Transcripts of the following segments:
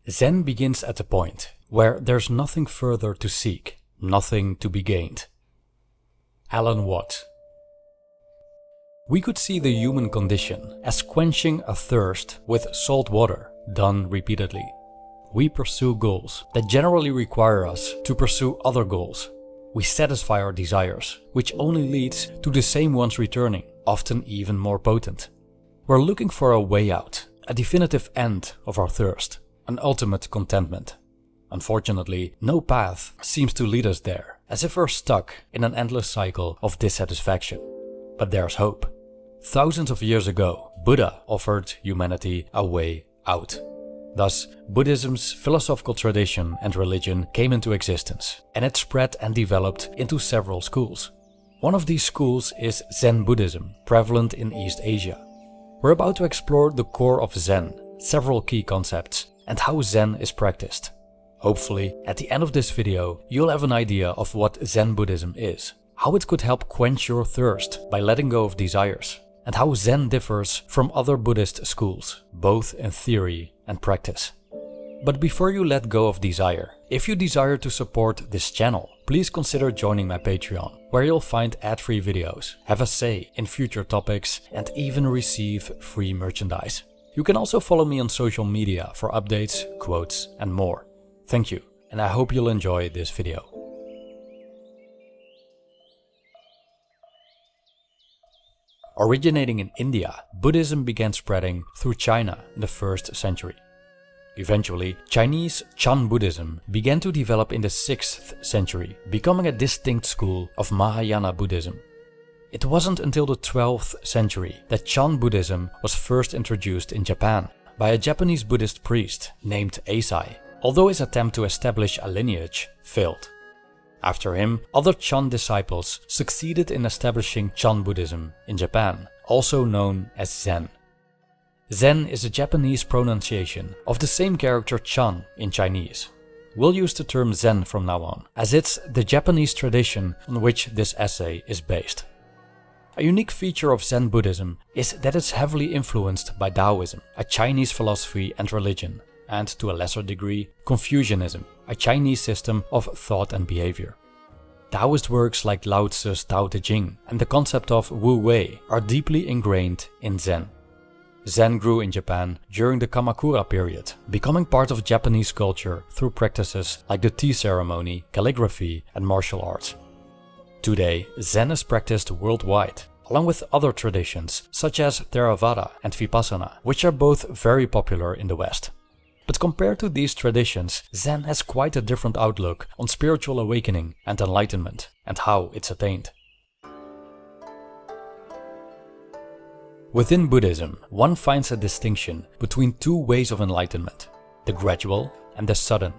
Zen begins at the point where there's nothing further to seek, nothing to be gained. Alan Watt. We could see the human condition as quenching a thirst with salt water, done repeatedly. We pursue goals that generally require us to pursue other goals. We satisfy our desires, which only leads to the same ones returning, often even more potent. We're looking for a way out, a definitive end of our thirst, an ultimate contentment. Unfortunately, no path seems to lead us there, as if we're stuck in an endless cycle of dissatisfaction. But there's hope. Thousands of years ago, Buddha offered humanity a way out. Thus, Buddhism's philosophical tradition and religion came into existence, and it spread and developed into several schools. One of these schools is Zen Buddhism, prevalent in East Asia. We're about to explore the core of Zen, several key concepts, and how Zen is practiced. Hopefully, at the end of this video, you'll have an idea of what Zen Buddhism is, how it could help quench your thirst by letting go of desires, and how Zen differs from other Buddhist schools, both in theory and practice. But before you let go of desire, if you desire to support this channel, please consider joining my Patreon, where you'll find ad-free videos, have a say in future topics, and even receive free merchandise. You can also follow me on social media for updates, quotes, and more. Thank you, and I hope you'll enjoy this video. Originating in India, Buddhism began spreading through China in the 1st century. Eventually, Chinese Chan Buddhism began to develop in the 6th century, becoming a distinct school of Mahayana Buddhism. It wasn't until the 12th century that Chan Buddhism was first introduced in Japan by a Japanese Buddhist priest named Eisai, although his attempt to establish a lineage failed. After him, other Chan disciples succeeded in establishing Chan Buddhism in Japan, also known as Zen. Zen is a Japanese pronunciation of the same character Chan in Chinese. We'll use the term Zen from now on, as it's the Japanese tradition on which this essay is based. A unique feature of Zen Buddhism is that it's heavily influenced by Taoism, a Chinese philosophy and religion, and to a lesser degree, Confucianism, a Chinese system of thought and behavior. Taoist works like Lao Tzu's Tao Te Ching and the concept of Wu Wei are deeply ingrained in Zen. Zen grew in Japan during the Kamakura period, becoming part of Japanese culture through practices like the tea ceremony, calligraphy, and martial arts. Today, Zen is practiced worldwide, along with other traditions such as Theravada and Vipassana, which are both very popular in the West. But compared to these traditions, Zen has quite a different outlook on spiritual awakening and enlightenment, and how it's attained. Within Buddhism, one finds a distinction between two ways of enlightenment, the gradual and the sudden.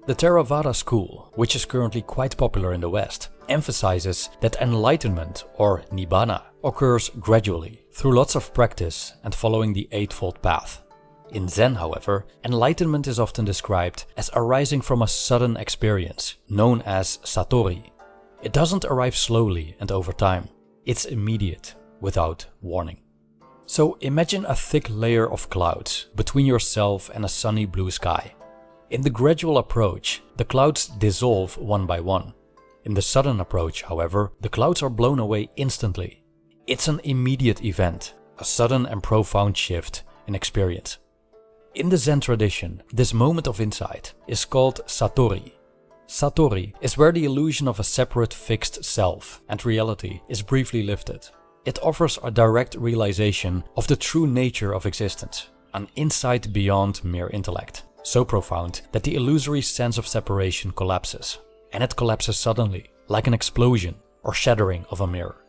The Theravada school, which is currently quite popular in the West, emphasizes that enlightenment, or nibbana, occurs gradually, through lots of practice and following the Eightfold Path. In Zen, however, enlightenment is often described as arising from a sudden experience, known as satori. It doesn't arrive slowly and over time. It's immediate, without warning. So imagine a thick layer of clouds between yourself and a sunny blue sky. In the gradual approach, the clouds dissolve one by one. In the sudden approach, however, the clouds are blown away instantly. It's an immediate event, a sudden and profound shift in experience. In the Zen tradition, this moment of insight is called satori. Satori is where the illusion of a separate fixed self and reality is briefly lifted. It offers a direct realization of the true nature of existence, an insight beyond mere intellect, so profound that the illusory sense of separation collapses, and it collapses suddenly, like an explosion or shattering of a mirror.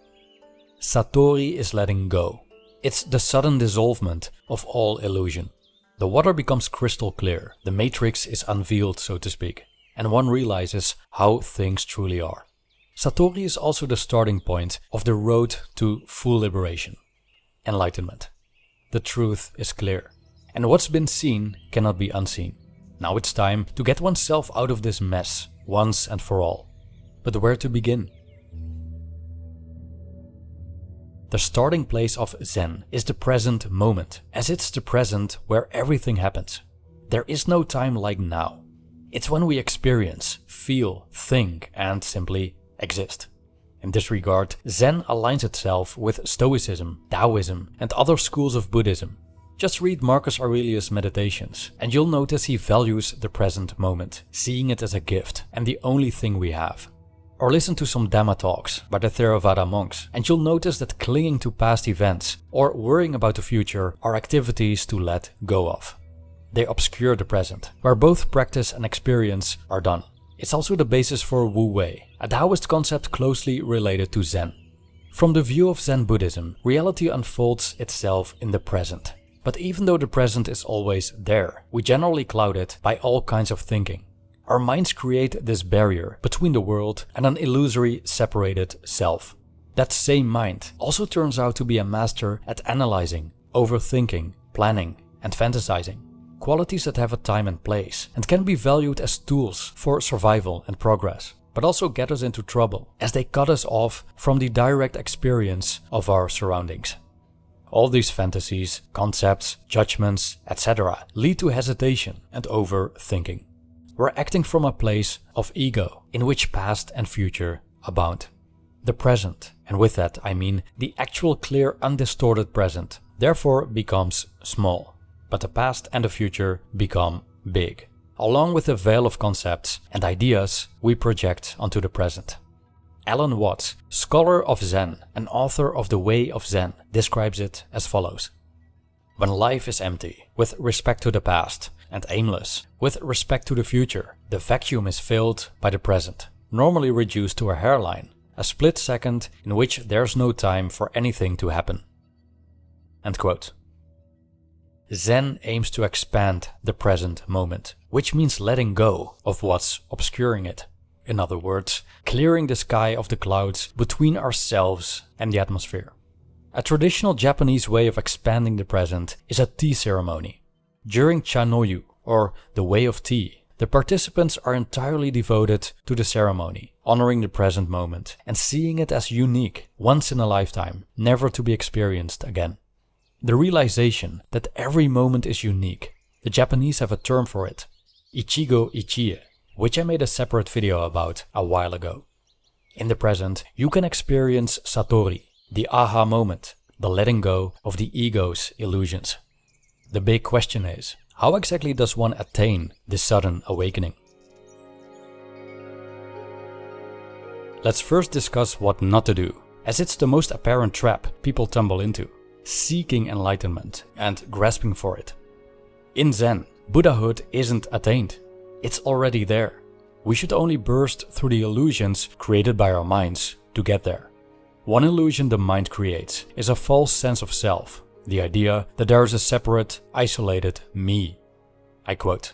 Satori is letting go. It's the sudden dissolvement of all illusion. The water becomes crystal clear, the matrix is unveiled, so to speak, and one realizes how things truly are. Satori is also the starting point of the road to full liberation, enlightenment. The truth is clear, and what's been seen cannot be unseen. Now it's time to get oneself out of this mess, once and for all. But where to begin? The starting place of Zen is the present moment, as it's the present where everything happens. There is no time like now. It's when we experience, feel, think, and simply exist. In this regard, Zen aligns itself with Stoicism, Taoism, and other schools of Buddhism. Just read Marcus Aurelius' Meditations, and you'll notice he values the present moment, seeing it as a gift and the only thing we have. Or listen to some Dhamma talks by the Theravada monks, and you'll notice that clinging to past events or worrying about the future are activities to let go of. They obscure the present, where both practice and experience are done. It's also the basis for Wu Wei, a Taoist concept closely related to Zen. From the view of Zen Buddhism, reality unfolds itself in the present. But even though the present is always there, we generally cloud it by all kinds of thinking. Our minds create this barrier between the world and an illusory separated self. That same mind also turns out to be a master at analyzing, overthinking, planning, and fantasizing. Qualities that have a time and place and can be valued as tools for survival and progress, but also get us into trouble as they cut us off from the direct experience of our surroundings. All these fantasies, concepts, judgments, etc. lead to hesitation and overthinking. We're acting from a place of ego in which past and future abound. The present, and with that I mean the actual clear undistorted present, therefore becomes small. But the past and the future become big, along with the veil of concepts and ideas we project onto the present. Alan Watts, scholar of Zen and author of The Way of Zen, describes it as follows. When life is empty with respect to the past and aimless with respect to the future, the vacuum is filled by the present, normally reduced to a hairline, a split second in which there's no time for anything to happen. End quote. Zen aims to expand the present moment, which means letting go of what's obscuring it. In other words, clearing the sky of the clouds between ourselves and the atmosphere. A traditional Japanese way of expanding the present is a tea ceremony. During Chanoyu, or the Way of Tea, the participants are entirely devoted to the ceremony, honoring the present moment and seeing it as unique, once in a lifetime, never to be experienced again. The realization that every moment is unique. The Japanese have a term for it, Ichigo Ichie, which I made a separate video about a while ago. In the present, you can experience Satori, the aha moment, the letting go of the ego's illusions. The big question is, how exactly does one attain this sudden awakening? Let's first discuss what not to do, as it's the most apparent trap people tumble into. Seeking enlightenment and grasping for it. In Zen, Buddhahood isn't attained. It's already there. We should only burst through the illusions created by our minds to get there. One illusion the mind creates is a false sense of self, the idea that there is a separate, isolated me. I quote,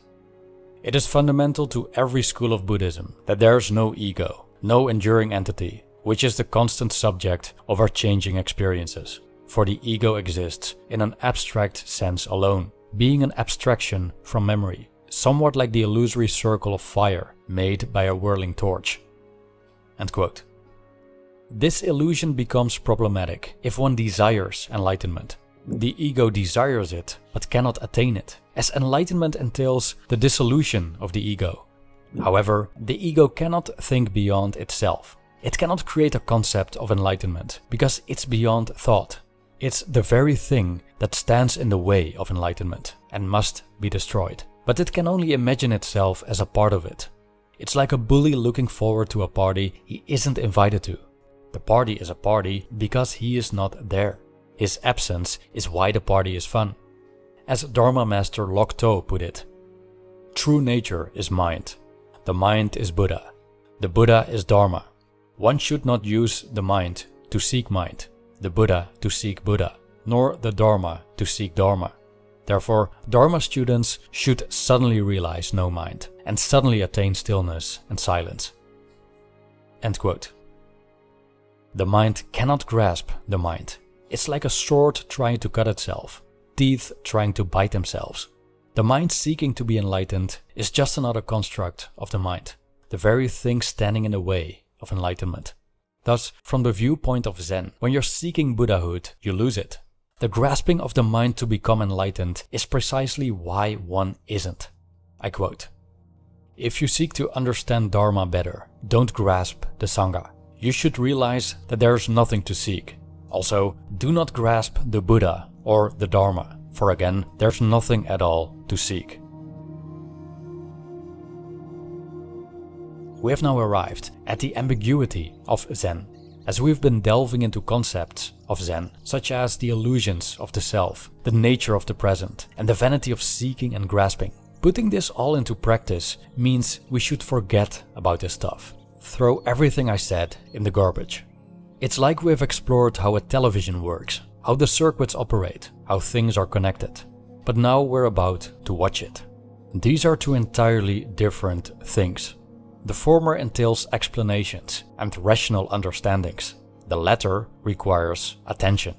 "It is fundamental to every school of Buddhism that there is no ego, no enduring entity, which is the constant subject of our changing experiences. For the ego exists in an abstract sense alone, being an abstraction from memory, somewhat like the illusory circle of fire made by a whirling torch." End quote. This illusion becomes problematic if one desires enlightenment. The ego desires it, but cannot attain it, as enlightenment entails the dissolution of the ego. However, the ego cannot think beyond itself. It cannot create a concept of enlightenment, because it's beyond thought. It's the very thing that stands in the way of enlightenment and must be destroyed. But it can only imagine itself as a part of it. It's like a bully looking forward to a party he isn't invited to. The party is a party because he is not there. His absence is why the party is fun. As Dharma master Lok To put it, "True nature is mind. The mind is Buddha. The Buddha is Dharma. One should not use the mind to seek mind, the Buddha to seek Buddha, nor the Dharma to seek Dharma. Therefore, Dharma students should suddenly realize no mind and suddenly attain stillness and silence." End quote. The mind cannot grasp the mind. It's like a sword trying to cut itself, teeth trying to bite themselves. The mind seeking to be enlightened is just another construct of the mind, the very thing standing in the way of enlightenment. Thus, from the viewpoint of Zen, when you're seeking Buddhahood, you lose it. The grasping of the mind to become enlightened is precisely why one isn't. I quote, "If you seek to understand Dharma better, don't grasp the Sangha. You should realize that there is nothing to seek. Also, do not grasp the Buddha or the Dharma, for again, there's nothing at all to seek." We have now arrived at the ambiguity of Zen, as we've been delving into concepts of Zen, such as the illusions of the self, the nature of the present, and the vanity of seeking and grasping. Putting this all into practice means we should forget about this stuff. Throw everything I said in the garbage. It's like we've explored how a television works, how the circuits operate, how things are connected. But now we're about to watch it. These are two entirely different things. The former entails explanations and rational understandings. The latter requires attention.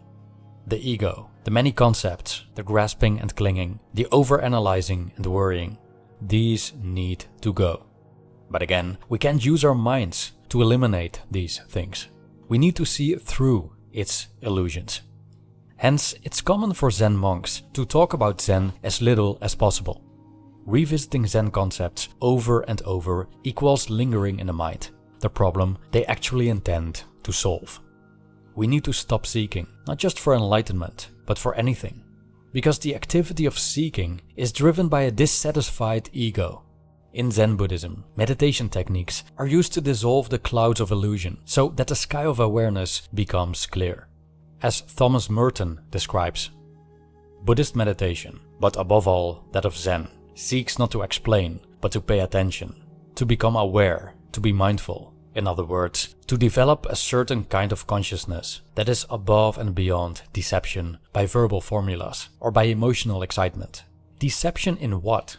The ego, the many concepts, the grasping and clinging, the overanalyzing and worrying, these need to go. But again, we can't use our minds to eliminate these things. We need to see through its illusions. Hence, it's common for Zen monks to talk about Zen as little as possible. Revisiting Zen concepts over and over equals lingering in the mind, the problem they actually intend to solve. We need to stop seeking, not just for enlightenment, but for anything. Because the activity of seeking is driven by a dissatisfied ego. In Zen Buddhism, meditation techniques are used to dissolve the clouds of illusion so that the sky of awareness becomes clear. As Thomas Merton describes, Buddhist meditation, but above all that of Zen, seeks not to explain, but to pay attention, to become aware, to be mindful. In other words, to develop a certain kind of consciousness that is above and beyond deception by verbal formulas or by emotional excitement. Deception in what?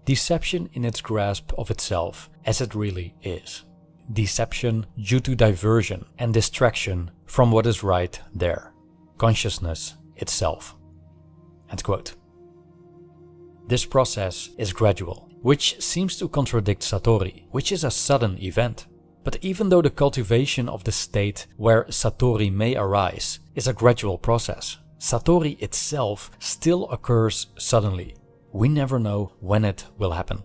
Deception in its grasp of itself as it really is. Deception due to diversion and distraction from what is right there. Consciousness itself. End quote. This process is gradual, which seems to contradict Satori, which is a sudden event. But even though the cultivation of the state where Satori may arise is a gradual process, Satori itself still occurs suddenly. We never know when it will happen.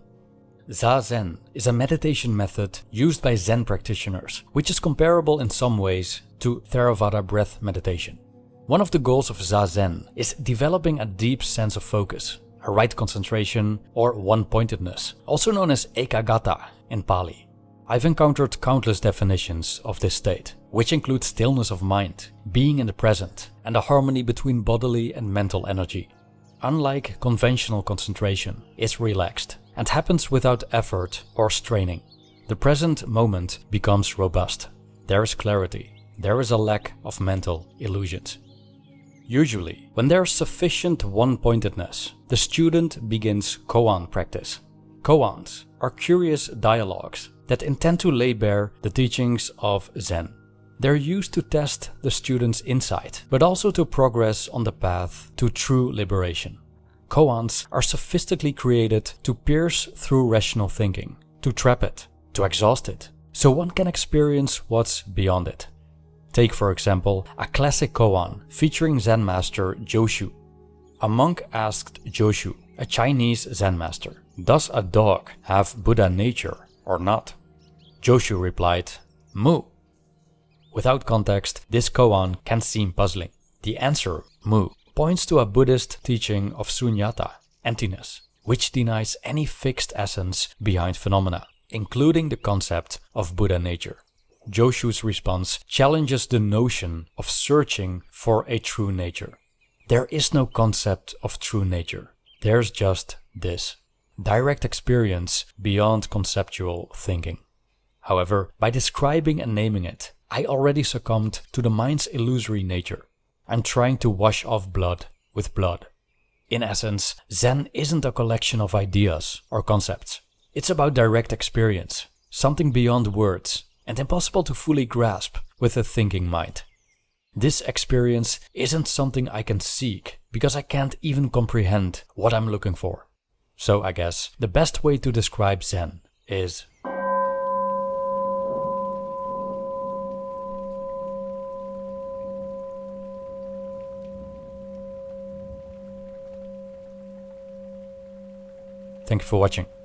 Zazen is a meditation method used by Zen practitioners, which is comparable in some ways to Theravada breath meditation. One of the goals of Zazen is developing a deep sense of focus, a right concentration, or one-pointedness, also known as ekagata in Pali. I've encountered countless definitions of this state, which include stillness of mind, being in the present, and a harmony between bodily and mental energy. Unlike conventional concentration, it's relaxed and happens without effort or straining. The present moment becomes robust. There is clarity. There is a lack of mental illusions. Usually, when there is sufficient one-pointedness, the student begins koan practice. Koans are curious dialogues that intend to lay bare the teachings of Zen. They're used to test the student's insight, but also to progress on the path to true liberation. Koans are sophistically created to pierce through rational thinking, to trap it, to exhaust it, so one can experience what's beyond it. Take, for example, a classic koan featuring Zen master Joshu. A monk asked Joshu, a Chinese Zen master, "Does a dog have Buddha nature or not?" Joshu replied, "Mu." Without context, this koan can seem puzzling. The answer, mu, points to a Buddhist teaching of sunyata, emptiness, which denies any fixed essence behind phenomena, including the concept of Buddha nature. Joshu's response challenges the notion of searching for a true nature. There is no concept of true nature. There's just this. Direct experience beyond conceptual thinking. However, by describing and naming it, I already succumbed to the mind's illusory nature. I'm trying to wash off blood with blood. In essence, Zen isn't a collection of ideas or concepts. It's about direct experience, something beyond words, and impossible to fully grasp with a thinking mind. This experience isn't something I can seek, because I can't even comprehend what I'm looking for. So I guess the best way to describe Zen is Thank you for watching.